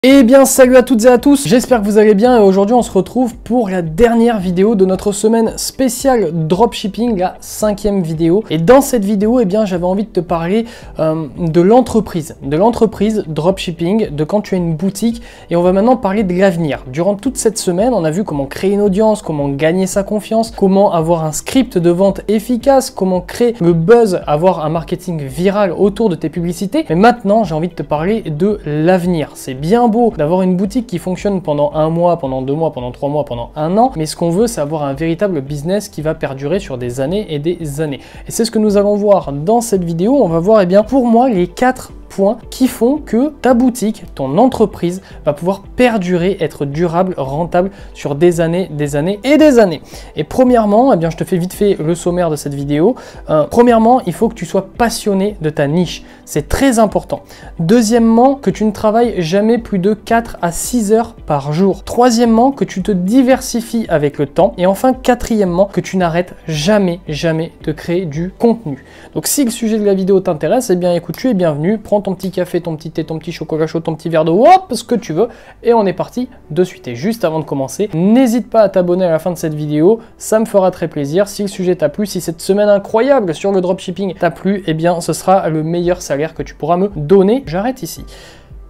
Eh bien salut à toutes et à tous, j'espère que vous allez bien et aujourd'hui on se retrouve pour la dernière vidéo de notre semaine spéciale dropshipping, la 5e vidéo. Et dans cette vidéo, eh bien j'avais envie de te parler de l'entreprise dropshipping, de quand tu as une boutique, et on va maintenant parler de l'avenir. Durant toute cette semaine, on a vu comment créer une audience, comment gagner sa confiance, comment avoir un script de vente efficace, comment créer le buzz, avoir un marketing viral autour de tes publicités. Mais maintenant, j'ai envie de te parler de l'avenir. C'est bien beau d'avoir une boutique qui fonctionne pendant un mois, pendant 2 mois, pendant 3 mois, pendant un an, mais ce qu'on veut, c'est avoir un véritable business qui va perdurer sur des années et des années. Et c'est ce que nous allons voir dans cette vidéo. On va voir, eh bien, pour moi, les 4 points qui font que ta boutique, ton entreprise va pouvoir perdurer, être durable, rentable sur des années et des années. Et premièrement, eh bien, je te fais vite fait le sommaire de cette vidéo. Premièrement, il faut que tu sois passionné de ta niche. C'est très important. Deuxièmement, que tu ne travailles jamais plus de 4 à 6 heures par jour. Troisièmement, que tu te diversifies avec le temps. Et enfin, quatrièmement, que tu n'arrêtes jamais de créer du contenu. Donc si le sujet de la vidéo t'intéresse, eh bien écoute, tu es bienvenu. Prends ton petit café, ton petit thé, ton petit chocolat chaud, ton petit verre d'eau, hop, ce que tu veux, et on est parti de suite. Et juste avant de commencer, n'hésite pas à t'abonner à la fin de cette vidéo, ça me fera très plaisir. Si le sujet t'a plu, si cette semaine incroyable sur le dropshipping t'a plu, eh bien ce sera le meilleur salaire que tu pourras me donner. J'arrête ici.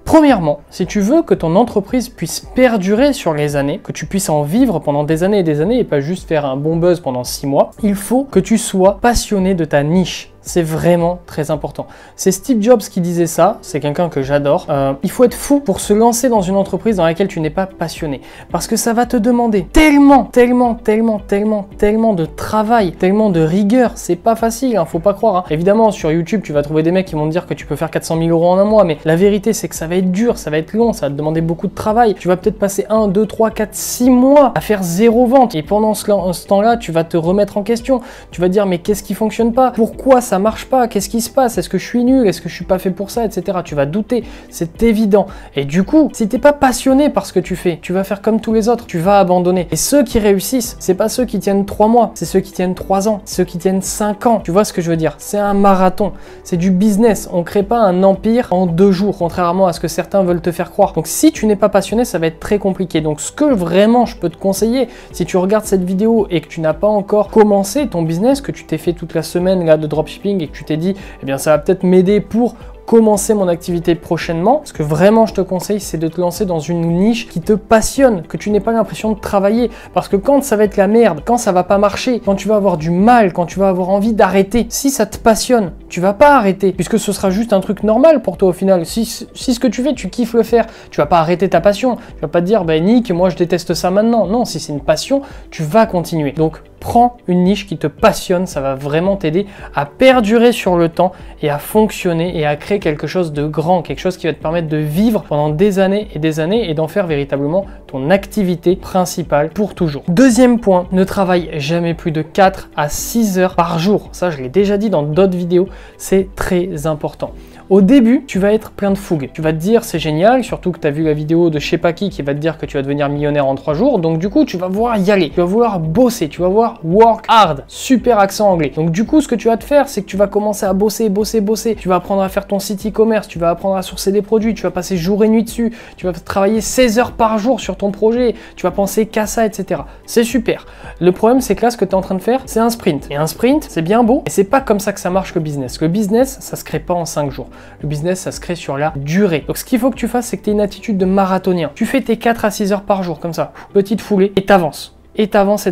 Premièrement, si tu veux que ton entreprise puisse perdurer sur les années, que tu puisses en vivre pendant des années et pas juste faire un bon buzz pendant 6 mois, il faut que tu sois passionné de ta niche. C'est vraiment très important. C'est Steve Jobs qui disait ça, c'est quelqu'un que j'adore. Il faut être fou pour se lancer dans une entreprise dans laquelle tu n'es pas passionné. Parce que ça va te demander tellement de travail, tellement de rigueur. C'est pas facile, hein, faut pas croire. Hein. Évidemment, sur YouTube, tu vas trouver des mecs qui vont te dire que tu peux faire 400 000 € en un mois. Mais la vérité, c'est que ça va être dur, ça va être long, ça va te demander beaucoup de travail. Tu vas peut-être passer 1, 2, 3, 4, 6 mois à faire 0 vente. Et pendant ce temps-là, tu vas te remettre en question. Tu vas te dire, mais qu'est-ce qui fonctionne pas? Pourquoi ça marche pas? Qu'est-ce qui se passe? Est-ce que je suis nul? Est-ce que je suis pas fait pour ça, etc. Tu vas douter, c'est évident. Et du coup, si t'es pas passionné par ce que tu fais, tu vas faire comme tous les autres, tu vas abandonner. Et ceux qui réussissent, c'est pas ceux qui tiennent 3 mois, c'est ceux qui tiennent 3 ans, ceux qui tiennent 5 ans. Tu vois ce que je veux dire? C'est un marathon, c'est du business. On crée pas un empire en 2 jours, contrairement à ce que certains veulent te faire croire. Donc si tu n'es pas passionné, ça va être très compliqué. Donc ce que vraiment je peux te conseiller, si tu regardes cette vidéo et que tu n'as pas encore commencé ton business, que tu t'es fait toute la semaine là de dropshipping et que tu t'es dit, eh bien ça va peut-être m'aider pour commencer mon activité prochainement, ce que vraiment je te conseille, c'est de te lancer dans une niche qui te passionne, que tu n'aies pas l'impression de travailler, parce que quand ça va être la merde, quand ça va pas marcher, quand tu vas avoir du mal, quand tu vas avoir envie d'arrêter, si ça te passionne, tu vas pas arrêter, puisque ce sera juste un truc normal pour toi au final. Si ce que tu fais, tu kiffes le faire, tu vas pas arrêter ta passion, tu vas pas te dire, bah Nick, moi je déteste ça maintenant. Non, si c'est une passion, tu vas continuer. Donc prends une niche qui te passionne, ça va vraiment t'aider à perdurer sur le temps et à fonctionner et à créer quelque chose de grand, quelque chose qui va te permettre de vivre pendant des années et d'en faire véritablement ton activité principale pour toujours. Deuxième point, ne travaille jamais plus de 4 à 6 heures par jour. Ça, je l'ai déjà dit dans d'autres vidéos, c'est très important. Au début, tu vas être plein de fougue. Tu vas te dire, c'est génial, surtout que tu as vu la vidéo de je sais pas qui va te dire que tu vas devenir millionnaire en 3 jours. Donc du coup, tu vas vouloir y aller. Tu vas vouloir bosser. Tu vas vouloir work hard. Super accent anglais. Donc du coup, ce que tu vas te faire, c'est que tu vas commencer à bosser. Tu vas apprendre à faire ton site e-commerce. Tu vas apprendre à sourcer des produits. Tu vas passer jour et nuit dessus. Tu vas travailler 16 heures par jour sur ton projet. Tu vas penser qu'à ça, etc. C'est super. Le problème, c'est que là, ce que tu es en train de faire, c'est un sprint. Et un sprint, c'est bien beau. Et c'est pas comme ça que ça marche le business. Le business, ça se crée pas en 5 jours. Le business, ça se crée sur la durée. Donc, ce qu'il faut que tu fasses, c'est que tu aies une attitude de marathonien. Tu fais tes 4 à 6 heures par jour, comme ça, petite foulée, et t'avances. Et t'avances.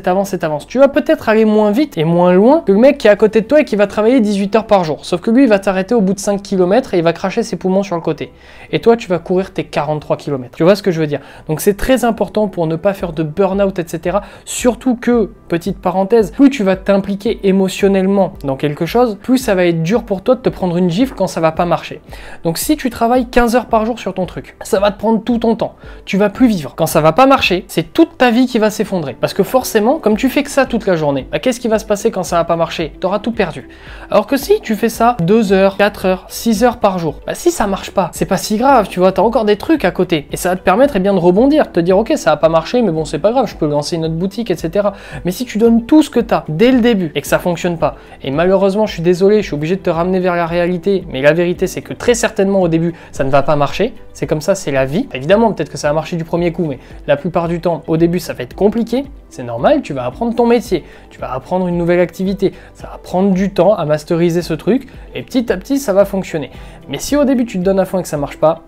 Tu vas peut-être aller moins vite et moins loin que le mec qui est à côté de toi et qui va travailler 18 heures par jour. Sauf que lui, il va t'arrêter au bout de 5 km et il va cracher ses poumons sur le côté. Et toi, tu vas courir tes 43 km. Tu vois ce que je veux dire? Donc, c'est très important pour ne pas faire de burn-out, etc. Surtout que, petite parenthèse, plus tu vas t'impliquer émotionnellement dans quelque chose, plus ça va être dur pour toi de te prendre une gifle quand ça va pas marcher. Donc, si tu travailles 15 heures par jour sur ton truc, ça va te prendre tout ton temps. Tu vas plus vivre. Quand ça va pas marcher, c'est toute ta vie qui va s'effondrer. Parce Parce que forcément, comme tu fais que ça toute la journée, bah, qu'est-ce qui va se passer quand ça va pas marcher? Tu auras tout perdu. Alors que si tu fais ça 2 heures, 4 heures, 6 heures par jour, bah, si ça marche pas, c'est pas si grave, tu vois, tu as encore des trucs à côté. Et ça va te permettre de rebondir, de te dire ok, ça va pas marché, mais bon, c'est pas grave, je peux lancer une autre boutique, etc. Mais si tu donnes tout ce que tu as dès le début et que ça fonctionne pas, et malheureusement, je suis désolé, je suis obligé de te ramener vers la réalité, mais la vérité, c'est que très certainement au début, ça ne va pas marcher. C'est comme ça, c'est la vie. Évidemment, peut-être que ça va marcher du premier coup, mais la plupart du temps, au début, ça va être compliqué. C'est normal, tu vas apprendre ton métier, tu vas apprendre une nouvelle activité. Ça va prendre du temps à masteriser ce truc, et petit à petit, ça va fonctionner. Mais si au début, tu te donnes à fond et que ça marche pas,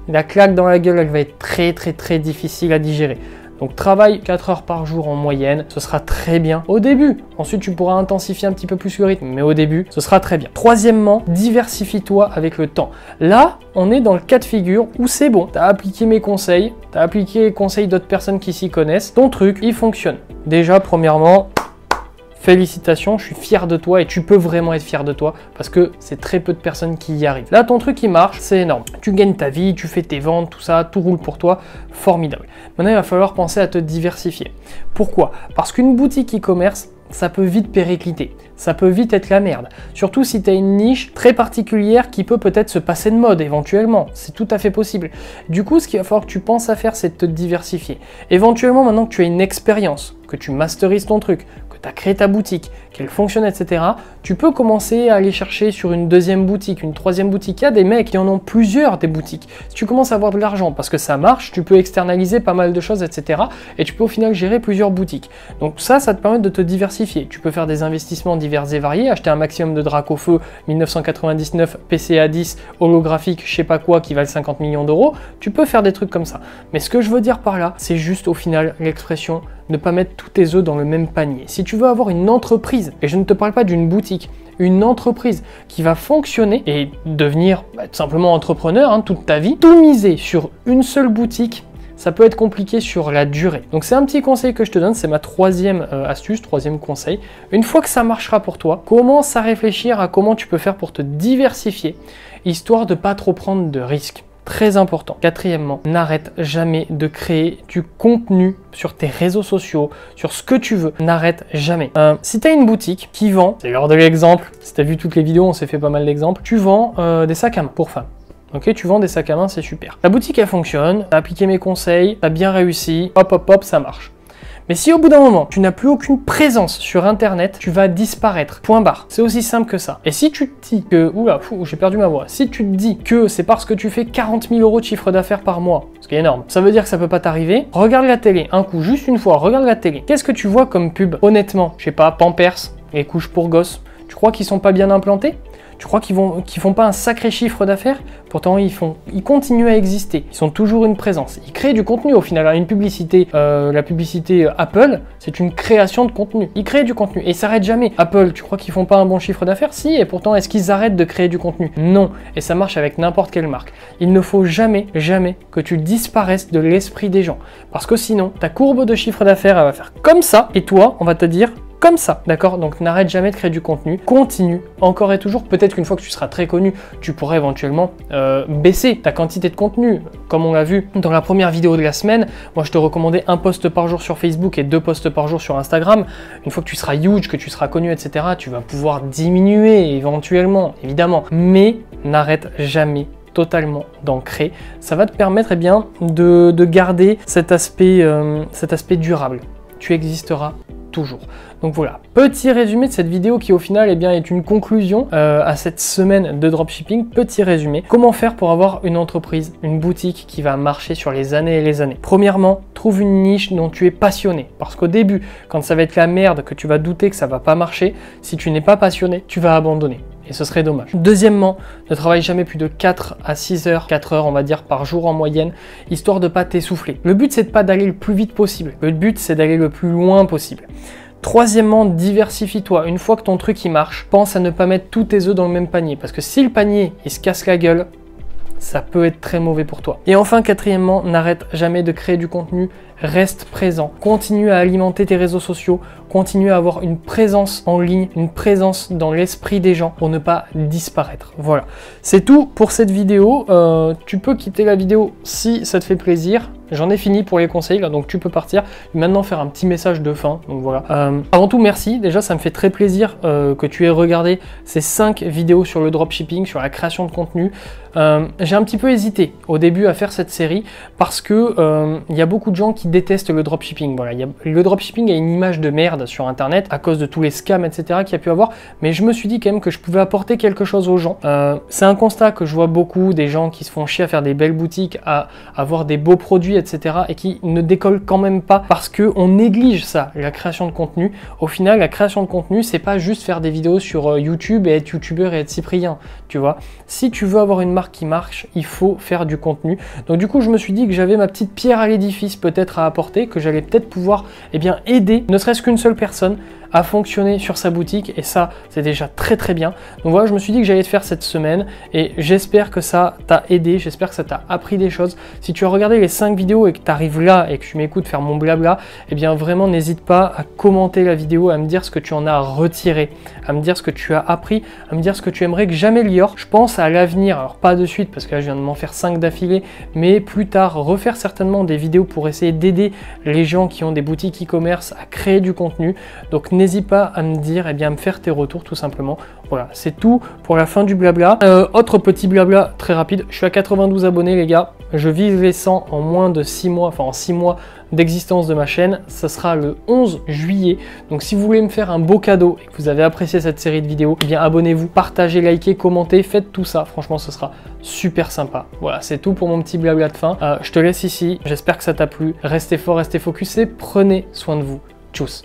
la claque dans la gueule, elle va être très difficile à digérer. Donc travaille 4 heures par jour en moyenne, ce sera très bien au début. Ensuite, tu pourras intensifier un petit peu plus le rythme, mais au début, ce sera très bien. Troisièmement, diversifie-toi avec le temps. Là, on est dans le cas de figure où c'est bon. Tu as appliqué mes conseils, tu as appliqué les conseils d'autres personnes qui s'y connaissent. Ton truc, il fonctionne. Déjà, premièrement, félicitations, je suis fier de toi et tu peux vraiment être fier de toi parce que c'est très peu de personnes qui y arrivent. Là, ton truc, il marche, c'est énorme. Tu gagnes ta vie, tu fais tes ventes, tout ça, tout roule pour toi, formidable. Maintenant, il va falloir penser à te diversifier. Pourquoi? Parce qu'une boutique e-commerce, ça peut vite péricliter, ça peut vite être la merde. Surtout si tu as une niche très particulière qui peut peut-être se passer de mode éventuellement, c'est tout à fait possible. Du coup, ce qu'il va falloir que tu penses à faire, c'est de te diversifier. Éventuellement, maintenant que tu as une expérience, que tu masterises ton truc, que tu as créé ta boutique, qu'elle fonctionne, etc., tu peux commencer à aller chercher sur une deuxième boutique, une troisième boutique. Il y a des mecs qui en ont plusieurs des boutiques. Si tu commences à avoir de l'argent parce que ça marche, tu peux externaliser pas mal de choses, etc. Et tu peux au final gérer plusieurs boutiques. Donc ça te permet de te diversifier. Tu peux faire des investissements divers et variés, acheter un maximum de Dracofeu 1999 PCA 10 holographique, je sais pas quoi, qui valent 50 millions d'euros. Tu peux faire des trucs comme ça. Mais ce que je veux dire par là, c'est juste au final l'expression ne pas mettre tous tes œufs dans le même panier. Si tu veux avoir une entreprise, et je ne te parle pas d'une boutique, une entreprise qui va fonctionner et devenir tout simplement entrepreneur toute ta vie, tout miser sur une seule boutique, ça peut être compliqué sur la durée. Donc c'est un petit conseil que je te donne, c'est ma troisième astuce, troisième conseil. Une fois que ça marchera pour toi, commence à réfléchir à comment tu peux faire pour te diversifier, histoire de ne pas trop prendre de risques. Très important. Quatrièmement, n'arrête jamais de créer du contenu sur tes réseaux sociaux, sur ce que tu veux. N'arrête jamais. Si tu as une boutique qui vend, c'est l'heure de l'exemple, si tu as vu toutes les vidéos, on s'est fait pas mal d'exemples, tu vends des sacs à main pour femmes. Ok, tu vends des sacs à main, c'est super. La boutique, elle fonctionne, tu as appliqué mes conseils, tu as bien réussi, hop, ça marche. Mais si au bout d'un moment, tu n'as plus aucune présence sur Internet, tu vas disparaître. Point barre. C'est aussi simple que ça. Et si tu te dis que... Oula, j'ai perdu ma voix. Si tu te dis que c'est parce que tu fais 40 000 euros de chiffre d'affaires par mois, ce qui est énorme, ça veut dire que ça peut pas t'arriver. Regarde la télé, un coup, juste une fois, regarde la télé. Qu'est-ce que tu vois comme pub? Honnêtement, je sais pas, Pampers, les couches pour gosses. Tu crois qu'ils sont pas bien implantés? Tu crois qu'ils font pas un sacré chiffre d'affaires? Pourtant, ils continuent à exister. Ils sont toujours une présence. Ils créent du contenu au final. Une publicité, la publicité Apple, c'est une création de contenu. Ils créent du contenu et ils s'arrêtent jamais. Apple, tu crois qu'ils font pas un bon chiffre d'affaires? Si, et pourtant, est-ce qu'ils arrêtent de créer du contenu? Non. Et ça marche avec n'importe quelle marque. Il ne faut jamais que tu disparaisses de l'esprit des gens. Parce que sinon, ta courbe de chiffre d'affaires, elle va faire comme ça. Et toi, on va te dire comme ça, d'accord? Donc n'arrête jamais de créer du contenu, continue, encore et toujours. Peut-être qu'une fois que tu seras très connu, tu pourrais éventuellement baisser ta quantité de contenu. Comme on l'a vu dans la première vidéo de la semaine, moi je te recommandais 1 post par jour sur Facebook et 2 posts par jour sur Instagram. Une fois que tu seras huge, que tu seras connu, etc., tu vas pouvoir diminuer éventuellement, évidemment, mais n'arrête jamais totalement d'ancrer. Ça va te permettre de garder cet aspect durable. Tu existeras toujours. Donc voilà, petit résumé de cette vidéo qui au final est une conclusion à cette semaine de dropshipping. Petit résumé, comment faire pour avoir une entreprise, une boutique qui va marcher sur les années et les années. Premièrement, trouve une niche dont tu es passionné, parce qu'au début, quand ça va être la merde, que tu vas douter que ça va pas marcher, si tu n'es pas passionné, tu vas abandonner. Et ce serait dommage. Deuxièmement, ne travaille jamais plus de 4 à 6 heures, 4 heures on va dire par jour en moyenne, histoire de ne pas t'essouffler. Le but c'est de pas d'aller le plus vite possible, le but c'est d'aller le plus loin possible. Troisièmement, diversifie-toi. Une fois que ton truc il marche, pense à ne pas mettre tous tes œufs dans le même panier, parce que si le panier il se casse la gueule, ça peut être très mauvais pour toi. Et enfin, quatrièmement, n'arrête jamais de créer du contenu, reste présent, continue à alimenter tes réseaux sociaux, continue à avoir une présence en ligne, une présence dans l'esprit des gens pour ne pas disparaître. Voilà, c'est tout pour cette vidéo. Tu peux quitter la vidéo si ça te fait plaisir. j'en ai fini pour les conseils, là, donc tu peux partir. Maintenant faire un petit message de fin, donc voilà. Avant tout, merci, déjà ça me fait très plaisir que tu aies regardé ces 5 vidéos sur le dropshipping, sur la création de contenu. J'ai un petit peu hésité au début à faire cette série parce que il y a beaucoup de gens qui détestent le dropshipping. Voilà, le dropshipping a une image de merde sur internet à cause de tous les scams, etc. qu'il y a pu avoir, mais je me suis dit quand même que je pouvais apporter quelque chose aux gens. C'est un constat que je vois beaucoup, des gens qui se font chier à faire des belles boutiques, à avoir des beaux produits, etc. et qui ne décollent quand même pas parce qu'on néglige ça, la création de contenu. Au final, la création de contenu, c'est pas juste faire des vidéos sur YouTube et être youtubeur et être Cyprien, tu vois. Si tu veux avoir une marque qui marche, il faut faire du contenu. Donc du coup, je me suis dit que j'avais ma petite pierre à l'édifice peut-être à apporter, que j'allais peut-être pouvoir aider ne serait-ce qu'une seule personne à fonctionner sur sa boutique, et ça c'est déjà très très bien. Donc voilà, je me suis dit que j'allais te faire cette semaine et j'espère que ça t'a aidé, j'espère que ça t'a appris des choses. Si tu as regardé les 5 vidéos et que tu arrives là et que tu m'écoutes faire mon blabla, eh bien vraiment n'hésite pas à commenter la vidéo, à me dire ce que tu en as retiré, à me dire ce que tu as appris, à me dire ce que tu aimerais que j'améliore. Je pense à l'avenir, alors pas de suite parce que là je viens de m'en faire 5 d'affilée, mais plus tard refaire certainement des vidéos pour essayer d'aider les gens qui ont des boutiques e-commerce à créer du contenu. Donc n'hésite pas à me dire, à me faire tes retours tout simplement. Voilà, c'est tout pour la fin du blabla. Autre petit blabla très rapide, je suis à 92 abonnés les gars, je vise les 100 en moins de 6 mois, enfin en 6 mois d'existence de ma chaîne, ça sera le 11 juillet. Donc si vous voulez me faire un beau cadeau et que vous avez apprécié cette série de vidéos, eh bien abonnez-vous, partagez, likez, commentez, faites tout ça, franchement ce sera super sympa. Voilà, c'est tout pour mon petit blabla de fin. Je te laisse ici, j'espère que ça t'a plu, restez fort, restez focus et prenez soin de vous. Tchuss.